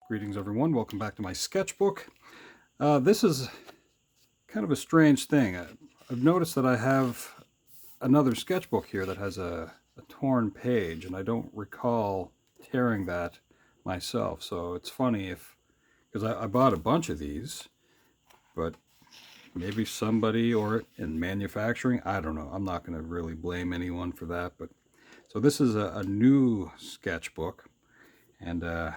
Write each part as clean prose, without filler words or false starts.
Greetings everyone, welcome back to my sketchbook. This is kind of a strange thing. I've noticed that I have another sketchbook here that has a torn page, and I don't recall tearing that myself. So it's funny because I bought a bunch of these, but maybe somebody or in manufacturing, I don't know. I'm not going to really blame anyone for that. But so this is a new sketchbook, and I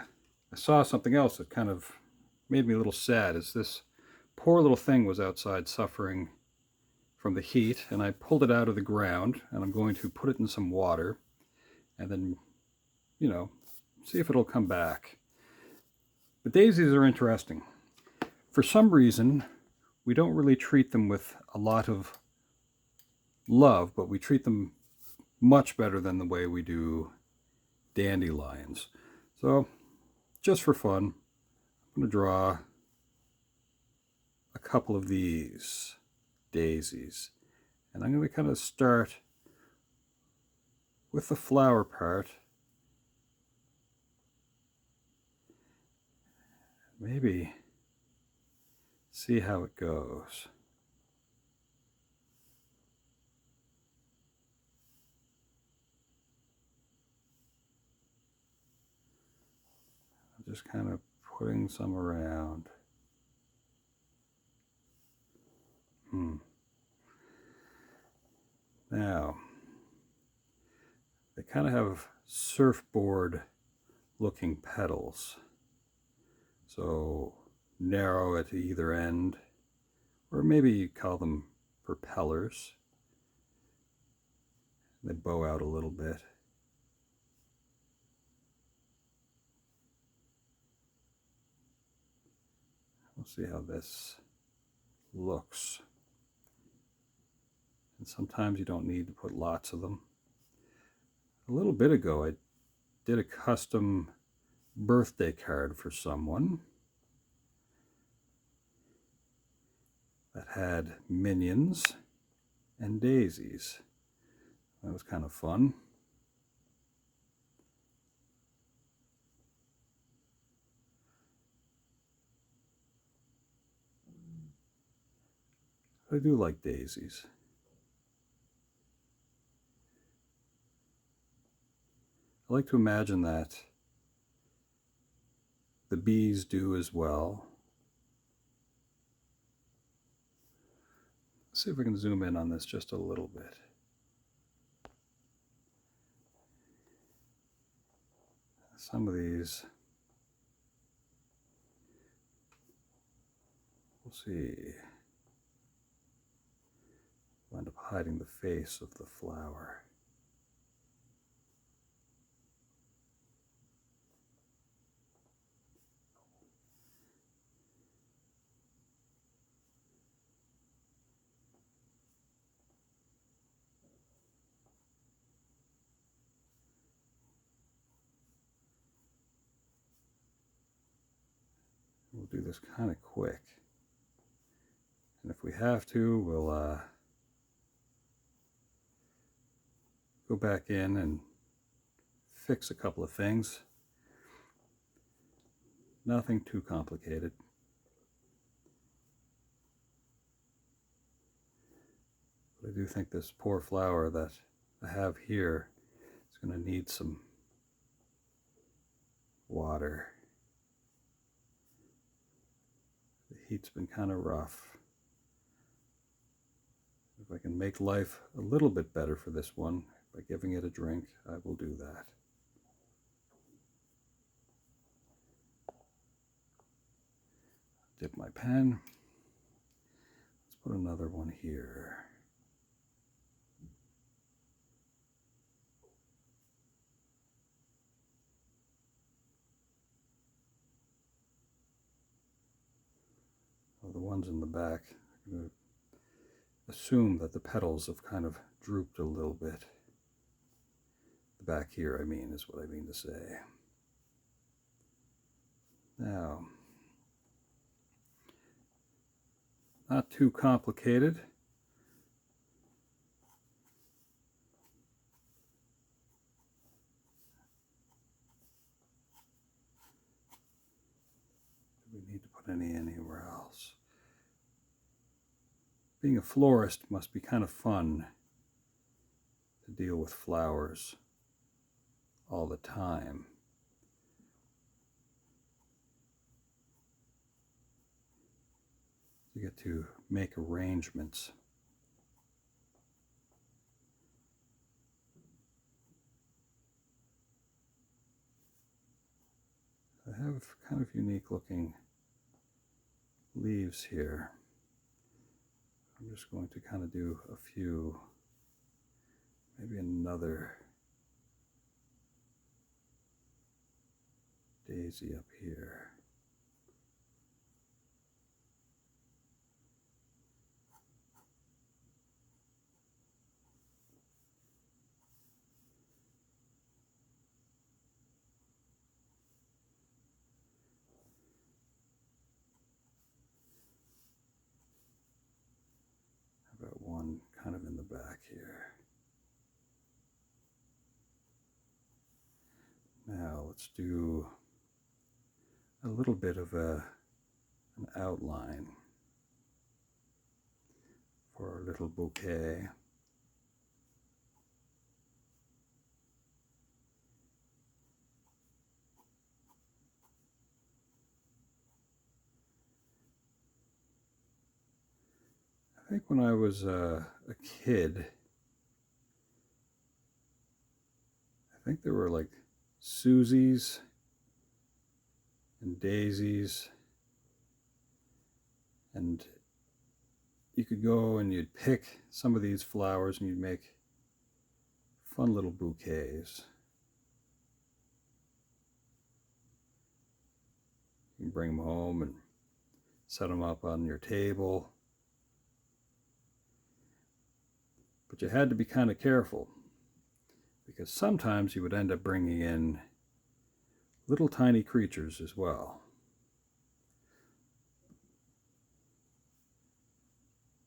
saw something else that kind of made me a little sad. Is this poor little thing was outside suffering from the heat, and I pulled it out of the ground, and I'm going to put it in some water and then, see if it'll come back. The daisies are interesting. For some reason, we don't really treat them with a lot of love, but we treat them much better than the way we do dandelions. So, just for fun, I'm going to draw a couple of these daisies. And I'm going to kind of start with the flower part. Maybe see how it goes. I'm just kind of putting some around. Now, they kind of have surfboard looking petals. So narrow at either end, or maybe you call them propellers. They bow out a little bit. We'll see how this looks. And sometimes you don't need to put lots of them. A little bit ago, I did a custom birthday card for someone that had minions and daisies. That was kind of fun. I do like daisies. I like to imagine that the bees do as well. Let's see if we can zoom in on this just a little bit. Some of these, we'll see, we'll end up hiding the face of the flower. We'll do this kind of quick. And if we have to, we'll go back in and fix a couple of things. Nothing too complicated. But I do think this poor flower that I have here is going to need some water. The heat's been kind of rough. If I can make life a little bit better for this one by giving it a drink, I will do that. Dip my pen. Let's put another one here. The ones in the back, I'm going to assume that the petals have kind of drooped a little bit. The back here, I mean, is what I mean to say. Now, not too complicated. put any anywhere else. Being a florist must be kind of fun to deal with flowers all the time. You get to make arrangements. I have kind of unique looking leaves here. I'm just going to kind of do a few, maybe another daisy up here. How about one kind of in the back here? Now let's do a little bit of an outline for our little bouquet. I think when I was a kid, I think there were like Susies and Daisies, and you could go and you'd pick some of these flowers and you'd make fun little bouquets. You can bring them home and set them up on your table. But you had to be kind of careful, because sometimes you would end up bringing in little tiny creatures as well.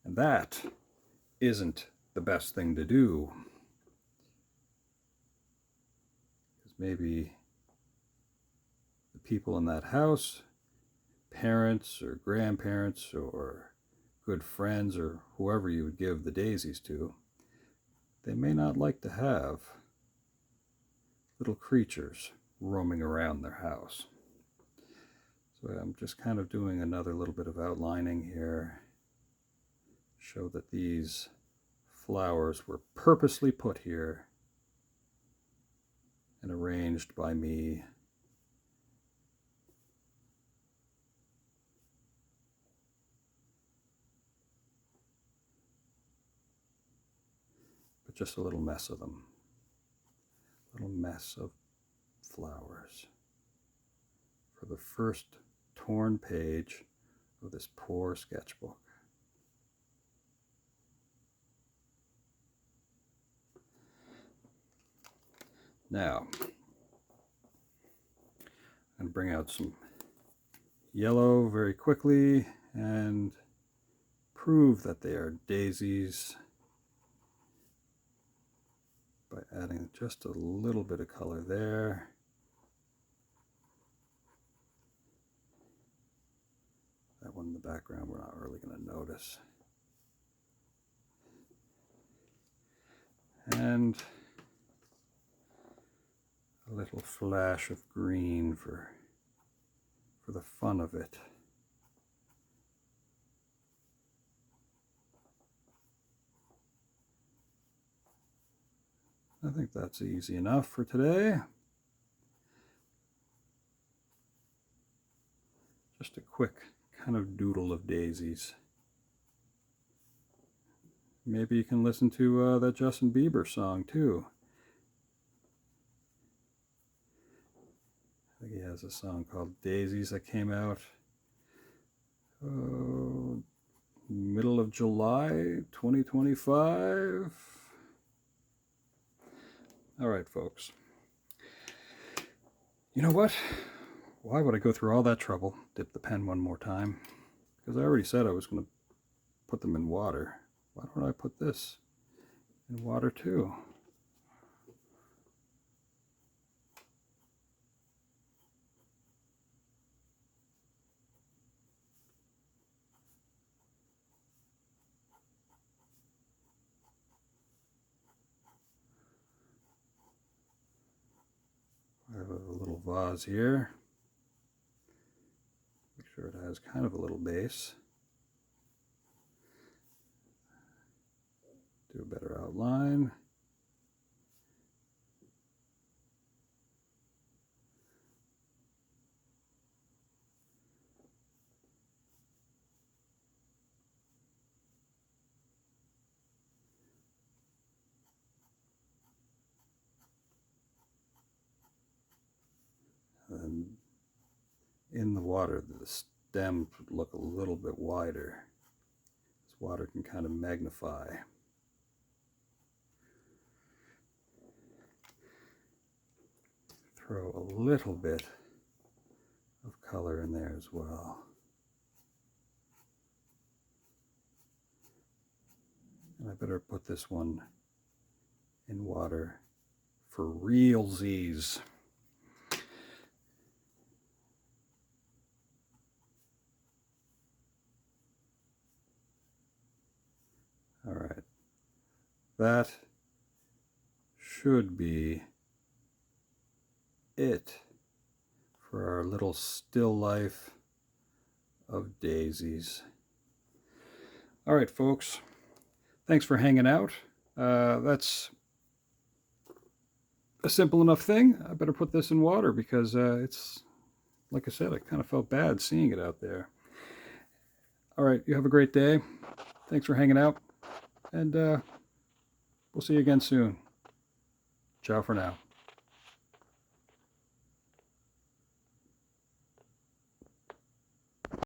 And that isn't the best thing to do, because maybe the people in that house, parents or grandparents or good friends or whoever you would give the daisies to, they may not like to have little creatures roaming around their house. So I'm just kind of doing another little bit of outlining here. Show that these flowers were purposely put here and arranged by me. But just a little mess of them. A little mess of flowers for the first torn page of this poor sketchbook. Now, I'm going to bring out some yellow very quickly and prove that they are daisies by adding just a little bit of color there. That one in the background we're not really going to notice. And a little flash of green for the fun of it. I think that's easy enough for today. Just a quick kind of doodle of daisies. Maybe you can listen to that Justin Bieber song too. I think he has a song called Daisies that came out middle of July 2025. All right, folks. You know what? Why would I go through all that trouble? Dip the pen one more time. Because I already said I was going to put them in water. Why don't I put this in water too? vase here. Make sure it has kind of a little base. Do a better outline. And in the water, the stem would look a little bit wider. This water can kind of magnify. Throw a little bit of color in there as well. And I better put this one in water for realsies. All right, that should be it for our little still life of daisies. All right, folks, thanks for hanging out. That's a simple enough thing. I better put this in water because it's, like I said, I kind of felt bad seeing it out there. All right, you have a great day. Thanks for hanging out, and we'll see you again soon. Ciao for now.